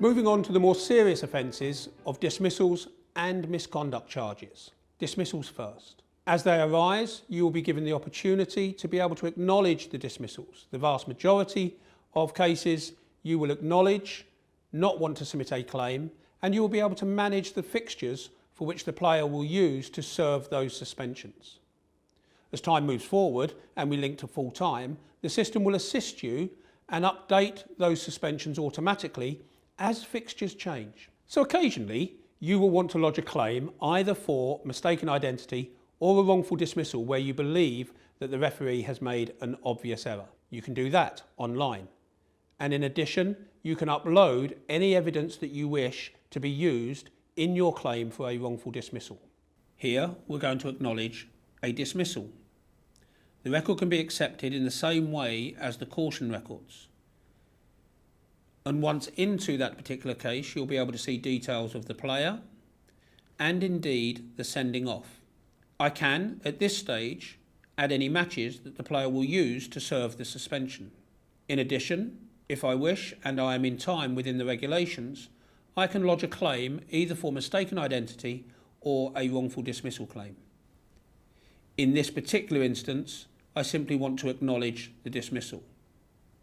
Moving on to the more serious offences of dismissals and misconduct charges. Dismissals first. As they arise, you will be given the opportunity to be able to acknowledge the dismissals. The vast majority of cases you will acknowledge, not want to submit a claim, and you will be able to manage the fixtures for which the player will use to serve those suspensions. As time moves forward and we link to full time, the system will assist you and update those suspensions automatically as fixtures change. So occasionally you will want to lodge a claim either for mistaken identity or a wrongful dismissal where you believe that the referee has made an obvious error. You can do that online. And in addition, you can upload any evidence that you wish to be used in your claim for a wrongful dismissal. Here we're going to acknowledge a dismissal. The record can be accepted in the same way as the caution records. And once into that particular case, you'll be able to see details of the player and indeed the sending off. I can, at this stage, add any matches that the player will use to serve the suspension. In addition, if I wish and I am in time within the regulations, I can lodge a claim either for mistaken identity or a wrongful dismissal claim. In this particular instance, I simply want to acknowledge the dismissal.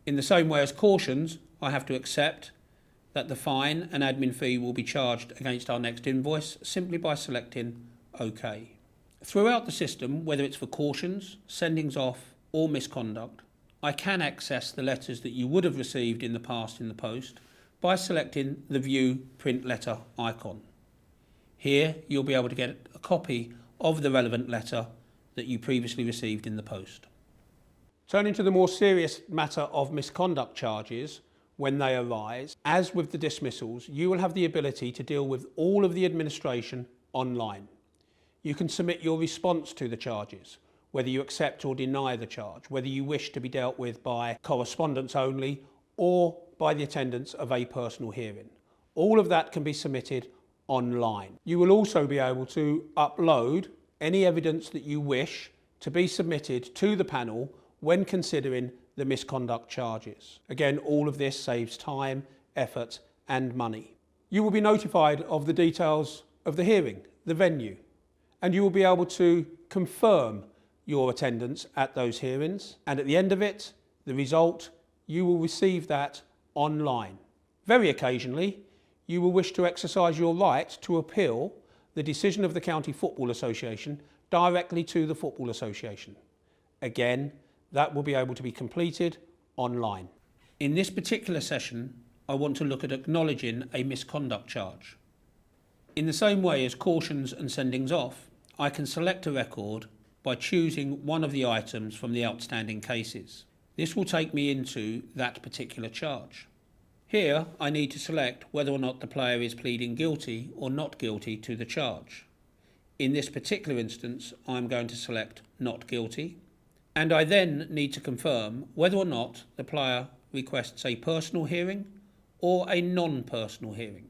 In the same way as cautions, I have to accept that the fine and admin fee will be charged against our next invoice simply by selecting OK. Throughout the system, whether it's for cautions, sendings off or misconduct, I can access the letters that you would have received in the past in the post by selecting the View Print Letter icon. Here you'll be able to get a copy of the relevant letter that you previously received in the post. Turning to the more serious matter of misconduct charges, when they arise, as with the dismissals, you will have the ability to deal with all of the administration online. You can submit your response to the charges, whether you accept or deny the charge, whether you wish to be dealt with by correspondence only or by the attendance of a personal hearing. All of that can be submitted online. You will also be able to upload any evidence that you wish to be submitted to the panel when considering the misconduct charges. Again, all of this saves time, effort and money. You will be notified of the details of the hearing, the venue, and you will be able to confirm your attendance at those hearings, and at the end of it, the result, you will receive that online. Very occasionally, you will wish to exercise your right to appeal the decision of the County Football Association directly to the Football Association. Again, that will be able to be completed online. In this particular session, I want to look at acknowledging a misconduct charge. In the same way as cautions and sendings off, I can select a record by choosing one of the items from the outstanding cases. This will take me into that particular charge. Here, I need to select whether or not the player is pleading guilty or not guilty to the charge. In this particular instance, I'm going to select not guilty, and I then need to confirm whether or not the player requests a personal hearing or a non-personal hearing.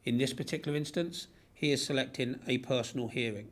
In this particular instance, he is selecting a personal hearing.